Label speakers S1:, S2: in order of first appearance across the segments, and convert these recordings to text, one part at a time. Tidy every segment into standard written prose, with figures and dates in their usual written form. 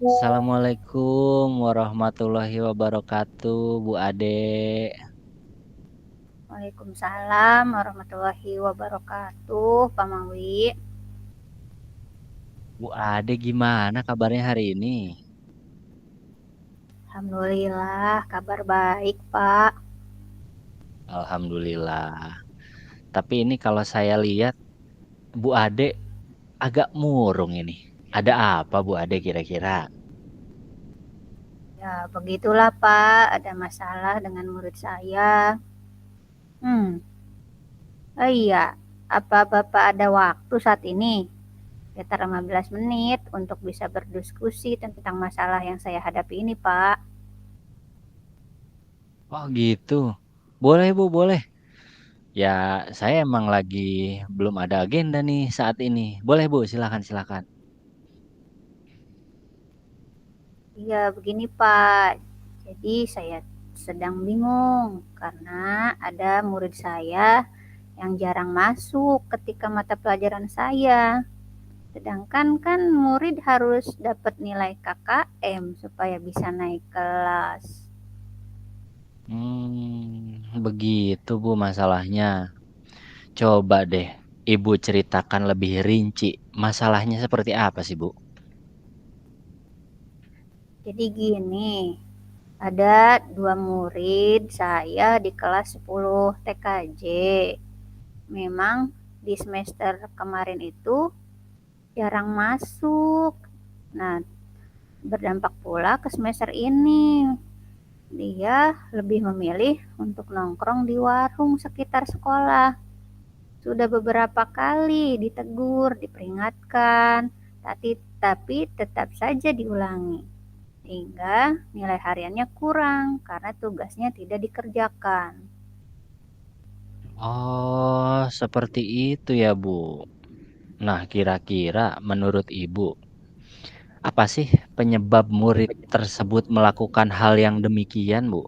S1: Assalamualaikum warahmatullahi wabarakatuh, Bu Ade.
S2: Waalaikumsalam warahmatullahi wabarakatuh, Pak Mawi.
S1: Bu Ade gimana kabarnya hari ini?
S2: Alhamdulillah, kabar baik, Pak.
S1: Alhamdulillah. Tapi ini kalau saya lihat Bu Ade agak murung ini. Ada apa Bu Ade kira-kira?
S2: Ya, begitulah, Pak. Ada masalah dengan murid saya. Hmm, oh iya. Apa Bapak ada waktu saat ini? Sekitar 15 menit untuk bisa berdiskusi tentang masalah yang saya hadapi ini, Pak.
S1: Oh gitu. Boleh Bu, boleh. Ya, saya emang lagi belum ada agenda nih saat ini. Boleh Bu, silakan silakan.
S2: Iya, begini, Pak. Jadi saya sedang bingung karena ada murid saya yang jarang masuk ketika mata pelajaran saya. Sedangkan kan murid harus dapat nilai KKM supaya bisa naik kelas.
S1: Begitu Bu masalahnya. Coba deh, Ibu ceritakan lebih rinci. Masalahnya seperti apa sih, Bu?
S2: Jadi gini, ada dua murid saya di kelas 10 TKJ. Memang di semester kemarin itu jarang masuk. Nah, berdampak pula ke semester ini. Dia lebih memilih untuk nongkrong di warung sekitar sekolah. Sudah beberapa kali ditegur, diperingatkan, tapi tetap saja diulangi. Sehingga nilai hariannya kurang karena tugasnya tidak dikerjakan.
S1: Oh, seperti itu ya, Bu. Nah, kira-kira menurut Ibu, apa sih penyebab murid tersebut melakukan hal yang demikian, Bu?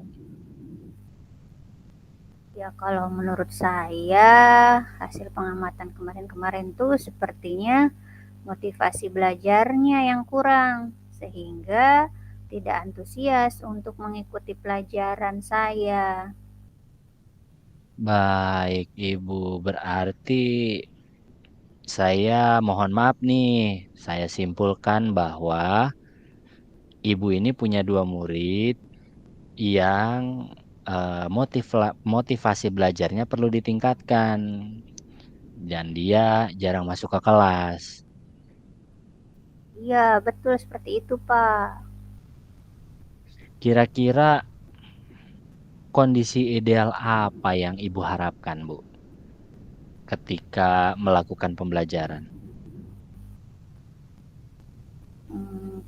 S2: Ya kalau menurut saya hasil pengamatan kemarin-kemarin tuh sepertinya motivasi belajarnya yang kurang sehingga tidak antusias untuk mengikuti pelajaran saya.
S1: Baik, Ibu. Berarti saya mohon maaf nih. Saya simpulkan bahwa Ibu ini punya dua murid yang motivasi belajarnya perlu ditingkatkan dan dia jarang masuk ke kelas.
S2: Iya, betul seperti itu, Pak.
S1: Kira-kira kondisi ideal apa yang Ibu harapkan, Bu, ketika melakukan pembelajaran?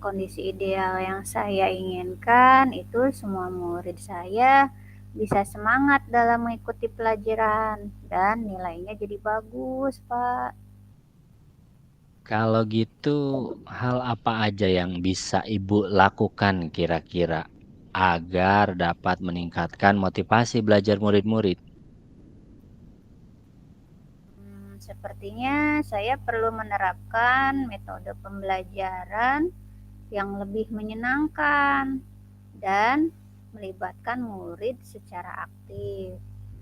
S2: Kondisi ideal yang saya inginkan itu semua murid saya bisa semangat dalam mengikuti pelajaran dan nilainya jadi bagus, Pak.
S1: Kalau gitu, hal apa aja yang bisa Ibu lakukan kira-kira agar dapat meningkatkan motivasi belajar murid-murid?
S2: Sepertinya saya perlu menerapkan metode pembelajaran yang lebih menyenangkan dan melibatkan murid secara aktif,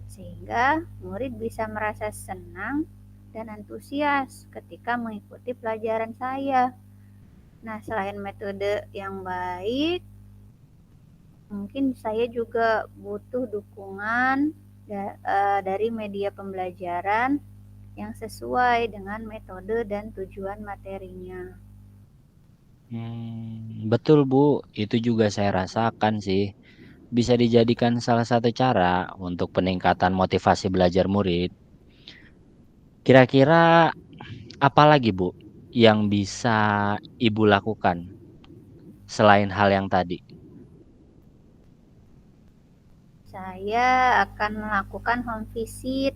S2: sehingga murid bisa merasa senang dan antusias ketika mengikuti pelajaran saya. Nah, selain metode yang baik, mungkin saya juga butuh dukungan dari media pembelajaran yang sesuai dengan metode dan tujuan materinya.
S1: Betul Bu, itu juga saya rasakan sih. Bisa dijadikan salah satu cara untuk peningkatan motivasi belajar murid. Kira-kira apa lagi Bu yang bisa Ibu lakukan selain hal yang tadi?
S2: Saya akan melakukan home visit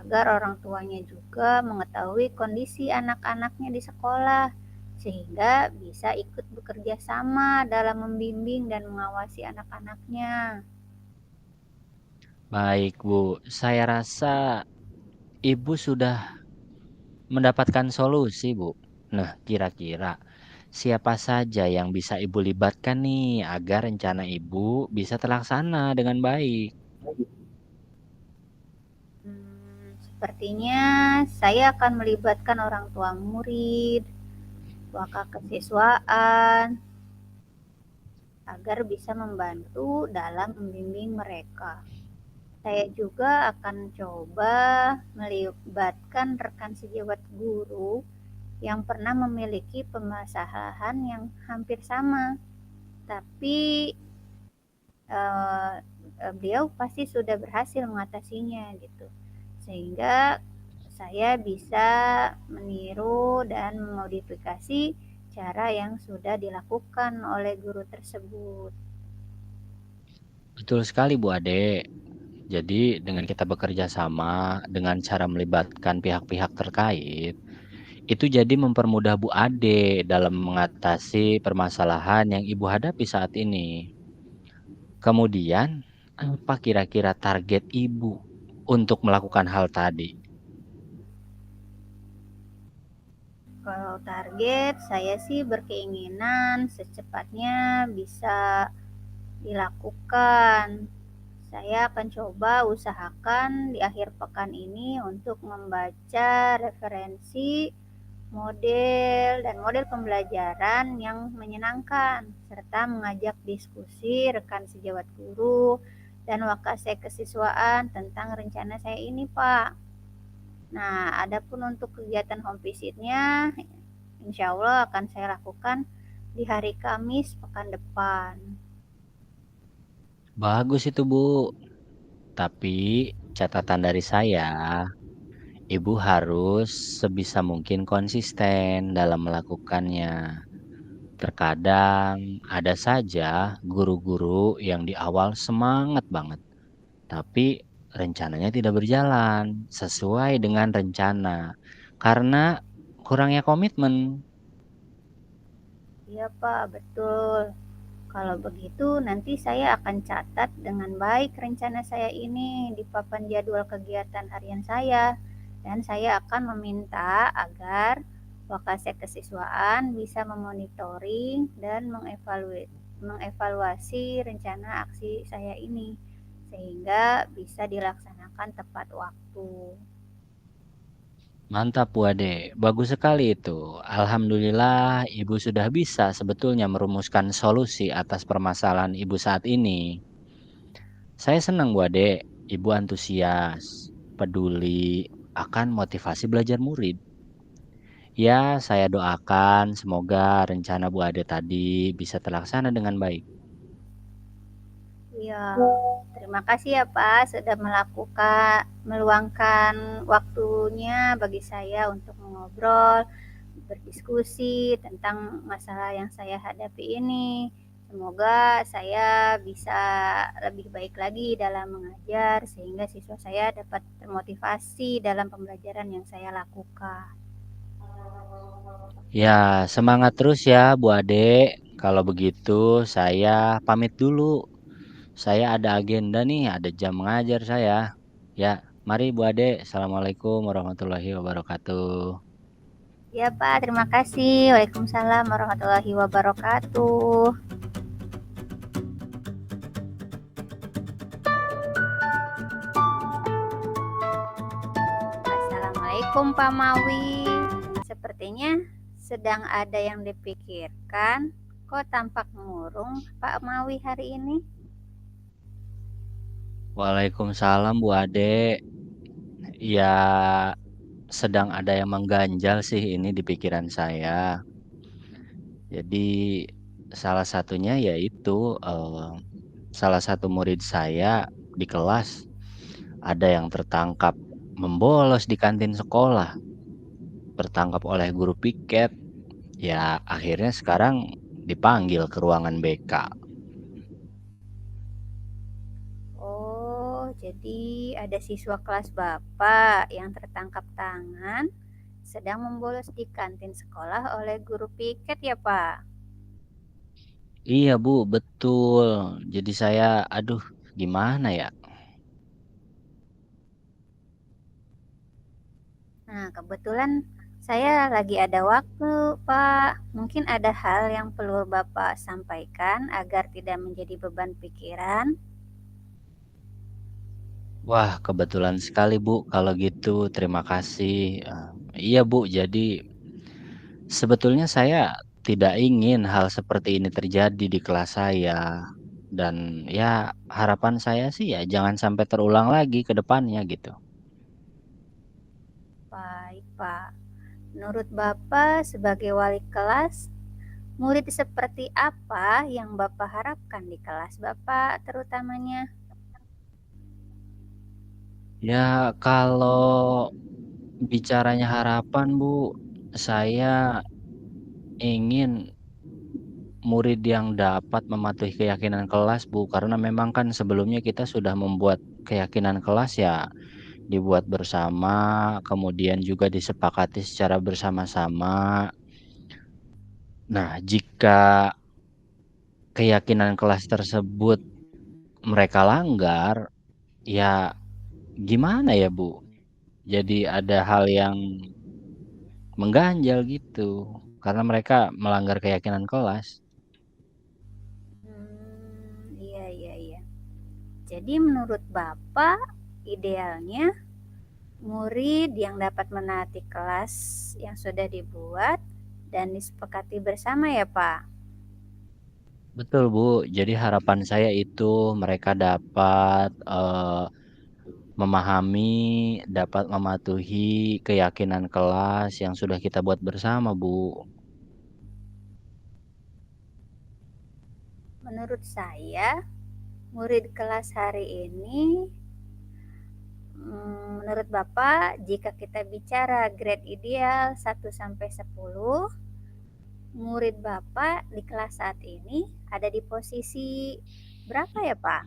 S2: agar orang tuanya juga mengetahui kondisi anak-anaknya di sekolah, sehingga bisa ikut bekerja sama dalam membimbing dan mengawasi anak-anaknya.
S1: Baik Bu, saya rasa Ibu sudah mendapatkan solusi Bu. Nah, kira-kira siapa saja yang bisa Ibu libatkan nih agar rencana Ibu bisa terlaksana dengan baik?
S2: Sepertinya saya akan melibatkan orang tua murid, wakil kesiswaan, agar bisa membantu dalam membimbing mereka. Saya juga akan coba melibatkan rekan sejawat guru yang pernah memiliki permasalahan yang hampir sama, tapi uh, beliau pasti sudah berhasil mengatasinya gitu, sehingga saya bisa meniru dan memodifikasi cara yang sudah dilakukan oleh guru tersebut.
S1: Betul sekali Bu Ade. Jadi dengan kita bekerja sama dengan cara melibatkan pihak-pihak terkait, itu jadi mempermudah Bu Ade dalam mengatasi permasalahan yang Ibu hadapi saat ini. Kemudian, apa kira-kira target Ibu untuk melakukan hal tadi?
S2: Kalau target, saya sih berkeinginan secepatnya bisa dilakukan. Saya akan coba usahakan di akhir pekan ini untuk membaca referensi model pembelajaran yang menyenangkan, serta mengajak diskusi rekan sejawat guru dan wakase kesiswaan tentang rencana saya ini, Pak. Nah, adapun untuk kegiatan home visit-nya, insya Allah akan saya lakukan di hari Kamis pekan depan.
S1: Bagus itu Bu, tapi catatan dari saya, Ibu harus sebisa mungkin konsisten dalam melakukannya. Terkadang ada saja guru-guru yang di awal semangat banget, tapi rencananya tidak berjalan sesuai dengan rencana karena kurangnya komitmen.
S2: Iya, Pak, betul. Kalau begitu, nanti saya akan catat dengan baik rencana saya ini di papan jadwal kegiatan harian saya, dan saya akan meminta agar wakase kesiswaan bisa memonitoring dan mengevaluasi rencana aksi saya ini, sehingga bisa dilaksanakan tepat waktu.
S1: Mantap Bu Ade, bagus sekali itu. Alhamdulillah Ibu sudah bisa sebetulnya merumuskan solusi atas permasalahan Ibu saat ini. Saya senang Bu Ade, Ibu antusias, peduli akan motivasi belajar murid. Ya, saya doakan semoga rencana Bu Ade tadi bisa terlaksana dengan baik.
S2: Iya, terima kasih ya Pak sudah meluangkan waktunya bagi saya untuk mengobrol, berdiskusi tentang masalah yang saya hadapi ini. Semoga saya bisa lebih baik lagi dalam mengajar sehingga siswa saya dapat termotivasi dalam pembelajaran yang saya lakukan.
S1: Ya, semangat terus ya Bu Ade. Kalau begitu saya pamit dulu. Saya ada agenda nih, ada jam mengajar saya. Ya, mari Bu Ade. Assalamualaikum warahmatullahi wabarakatuh.
S2: Ya Pak, terima kasih. Waalaikumsalam warahmatullahi wabarakatuh. Assalamualaikum. Assalamualaikum Pak Mawi. Sepertinya sedang ada yang dipikirkan. Kok tampak murung Pak Mawi hari ini?
S1: Waalaikumsalam Bu Ade. Ya, sedang ada yang mengganjal sih ini di pikiran saya. Jadi salah satunya yaitu salah satu murid saya di kelas ada yang tertangkap membolos di kantin sekolah, tertangkap oleh guru piket. Ya, akhirnya sekarang dipanggil ke ruangan BK.
S2: Oh, jadi ada siswa kelas Bapak yang tertangkap tangan sedang membolos di kantin sekolah oleh guru piket ya Pak?
S1: Iya Bu, betul. Jadi saya, aduh, gimana ya?
S2: Nah, kebetulan saya lagi ada waktu, Pak. Mungkin ada hal yang perlu Bapak sampaikan agar tidak menjadi beban pikiran.
S1: Wah, kebetulan sekali Bu, kalau gitu terima kasih. Iya Bu, jadi sebetulnya saya tidak ingin hal seperti ini terjadi di kelas saya. Dan ya harapan saya sih ya jangan sampai terulang lagi ke depannya gitu.
S2: Baik, Pak. Menurut Bapak sebagai wali kelas, murid seperti apa yang Bapak harapkan di kelas Bapak terutamanya?
S1: Ya kalau bicaranya harapan Bu, saya ingin murid yang dapat mematuhi keyakinan kelas Bu, karena memang kan sebelumnya kita sudah membuat keyakinan kelas ya dibuat bersama, kemudian juga disepakati secara bersama-sama. Nah, jika keyakinan kelas tersebut mereka langgar, ya gimana ya, Bu? Jadi ada hal yang mengganjal gitu, karena mereka melanggar keyakinan kelas.
S2: Iya, iya, iya. Jadi menurut Bapak, idealnya murid yang dapat menaati kelas yang sudah dibuat dan disepakati bersama ya Pak.
S1: Betul, Bu. Jadi harapan saya itu mereka dapat, memahami, dapat mematuhi keyakinan kelas yang sudah kita buat bersama, Bu.
S2: Menurut saya, murid kelas hari ini, menurut Bapak, jika kita bicara grade ideal 1 sampai 10, murid Bapak di kelas saat ini ada di posisi berapa ya Pak?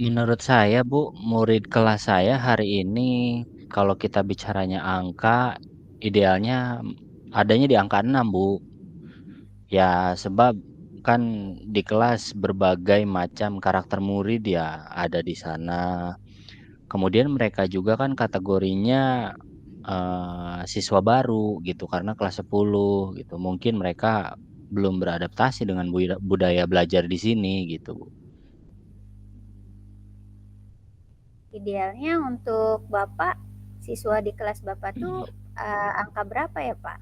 S1: Menurut saya, Bu, murid kelas saya hari ini kalau kita bicaranya angka, idealnya adanya di angka 6, Bu. Ya, sebab kan di kelas berbagai macam karakter murid ya ada di sana. Kemudian mereka juga kan kategorinya siswa baru gitu karena kelas 10 gitu. Mungkin mereka belum beradaptasi dengan budaya belajar di sini gitu, Bu.
S2: Idealnya untuk Bapak, siswa di kelas Bapak tuh
S1: Mhm.
S2: angka berapa ya Pak?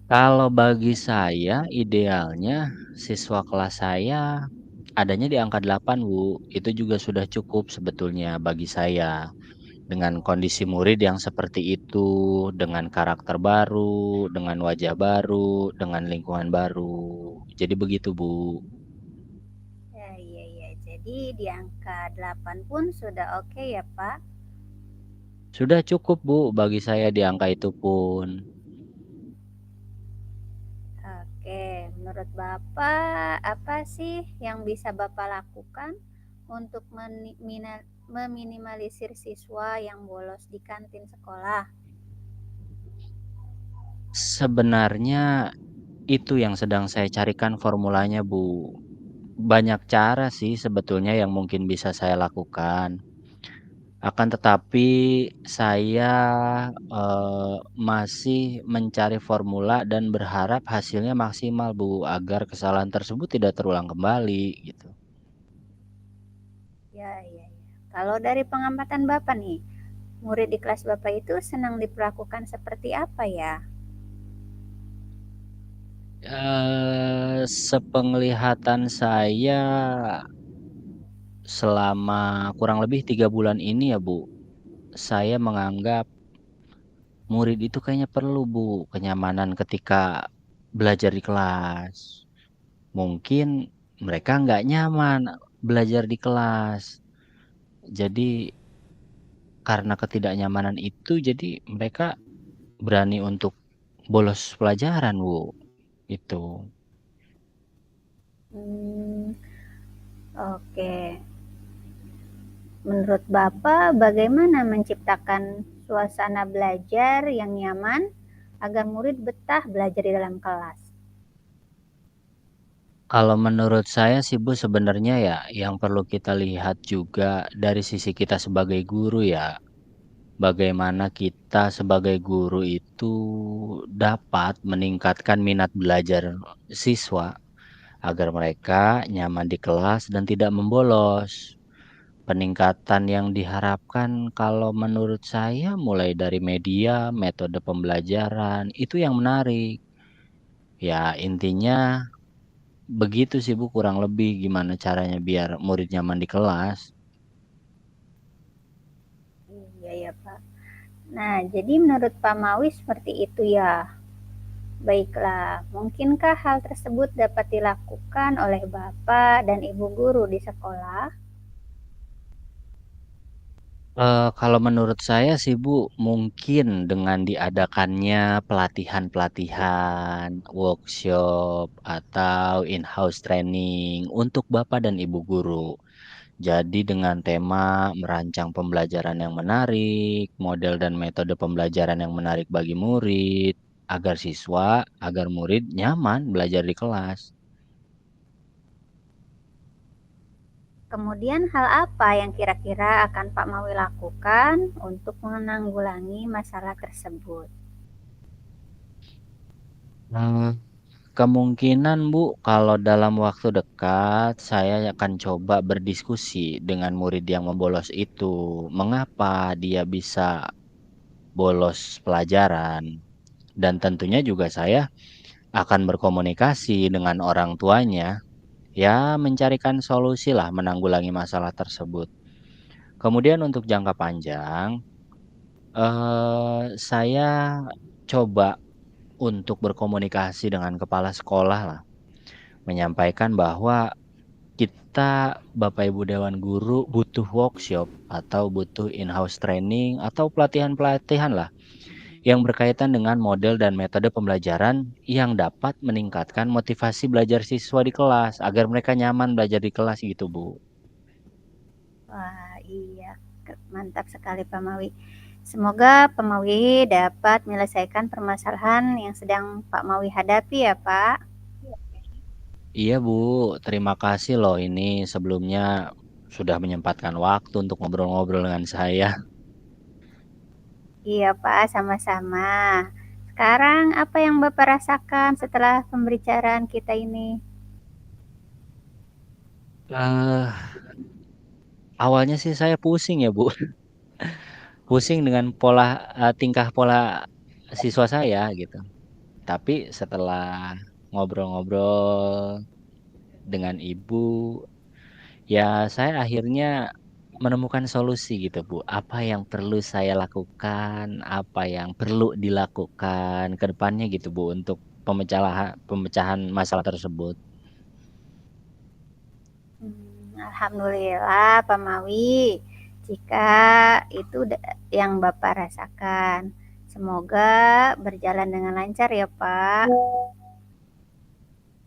S1: Kalau bagi saya idealnya siswa kelas saya adanya di angka 8 Bu. Itu juga sudah cukup sebetulnya bagi saya. Dengan kondisi murid yang seperti itu, dengan karakter baru, dengan wajah baru, dengan lingkungan baru. Jadi begitu, Bu.
S2: Ya, iya, iya. Jadi di angka 8 pun sudah oke ya Pak?
S1: Sudah cukup, Bu, bagi saya di angka itu pun.
S2: Oke, menurut Bapak apa sih yang bisa Bapak lakukan untuk meminimalisir siswa yang bolos di kantin sekolah?
S1: Sebenarnya itu yang sedang saya carikan formulanya, Bu. Banyak cara sih sebetulnya yang mungkin bisa saya lakukan. Akan tetapi saya, masih mencari formula dan berharap hasilnya maksimal, Bu, agar kesalahan tersebut tidak terulang kembali gitu.
S2: Ya, iya, iya. Kalau dari pengamatan Bapak nih, murid di kelas Bapak itu senang diperlakukan seperti apa ya?
S1: Sepenglihatan saya selama kurang lebih 3 bulan ini ya Bu, saya menganggap murid itu kayaknya perlu Bu kenyamanan ketika belajar di kelas. Mungkin mereka nggak nyaman belajar di kelas. Jadi karena ketidaknyamanan itu, jadi mereka berani untuk bolos pelajaran Bu, itu.
S2: Hmm, oke. Menurut Bapak, bagaimana menciptakan suasana belajar yang nyaman agar murid betah belajar di dalam kelas?
S1: Kalau menurut saya sih Bu sebenarnya ya yang perlu kita lihat juga dari sisi kita sebagai guru ya. Bagaimana kita sebagai guru itu dapat meningkatkan minat belajar siswa agar mereka nyaman di kelas dan tidak membolos. Peningkatan yang diharapkan kalau menurut saya mulai dari media, metode pembelajaran, itu yang menarik. Ya intinya begitu sih Bu kurang lebih gimana caranya biar murid nyaman di kelas.
S2: Iya ya Pak. Nah, jadi menurut Pak Mawi seperti itu ya. Baiklah, mungkinkah hal tersebut dapat dilakukan oleh Bapak dan Ibu guru di sekolah?
S1: Kalau menurut saya sih Bu, mungkin dengan diadakannya pelatihan-pelatihan, workshop, atau in-house training untuk Bapak dan Ibu guru. Jadi dengan tema merancang pembelajaran yang menarik, model dan metode pembelajaran yang menarik bagi murid, agar murid nyaman belajar di kelas.
S2: Kemudian hal apa yang kira-kira akan Pak Mawi lakukan untuk menanggulangi masalah tersebut?
S1: Eee, Kemungkinan Bu, kalau dalam waktu dekat saya akan coba berdiskusi dengan murid yang membolos itu. Mengapa dia bisa bolos pelajaran? Dan tentunya juga saya akan berkomunikasi dengan orang tuanya, ya mencarikan solusi lah menanggulangi masalah tersebut. Kemudian untuk jangka panjang, saya coba untuk berkomunikasi dengan kepala sekolah lah, menyampaikan bahwa kita, Bapak Ibu Dewan Guru, butuh workshop atau butuh in-house training atau pelatihan-pelatihan lah yang berkaitan dengan model dan metode pembelajaran yang dapat meningkatkan motivasi belajar siswa di kelas agar mereka nyaman belajar di kelas gitu, Bu.
S2: Wah, iya, mantap sekali Pak Mawi. Semoga Pak Mawi dapat menyelesaikan permasalahan yang sedang Pak Mawi hadapi ya Pak.
S1: Iya, Bu. Terima kasih loh ini sebelumnya sudah menyempatkan waktu untuk ngobrol-ngobrol dengan saya.
S2: Iya Pak, sama-sama. Sekarang apa yang Bapak rasakan setelah pembicaraan kita ini?
S1: Eh, Awalnya sih saya pusing ya, Bu. Pusing dengan tingkah pola siswa saya gitu. Tapi setelah ngobrol-ngobrol dengan ibu, ya saya akhirnya menemukan solusi gitu, Bu. Apa yang perlu saya lakukan, apa yang perlu dilakukan ke depannya gitu, Bu, untuk pemecahan masalah tersebut.
S2: Alhamdulillah Pak Mawi, jika itu yang Bapak rasakan. Semoga berjalan dengan lancar ya Pak.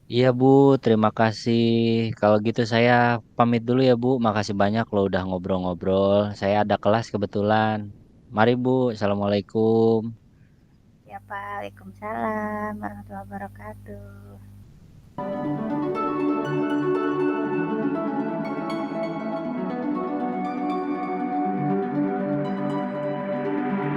S1: Iya, Bu, terima kasih. Kalau gitu saya pamit dulu ya, Bu. Makasih banyak loh udah ngobrol-ngobrol. Saya ada kelas kebetulan. Mari, Bu. Assalamualaikum.
S2: Ya Pak, Waalaikumsalam warahmatullahi wabarakatuh.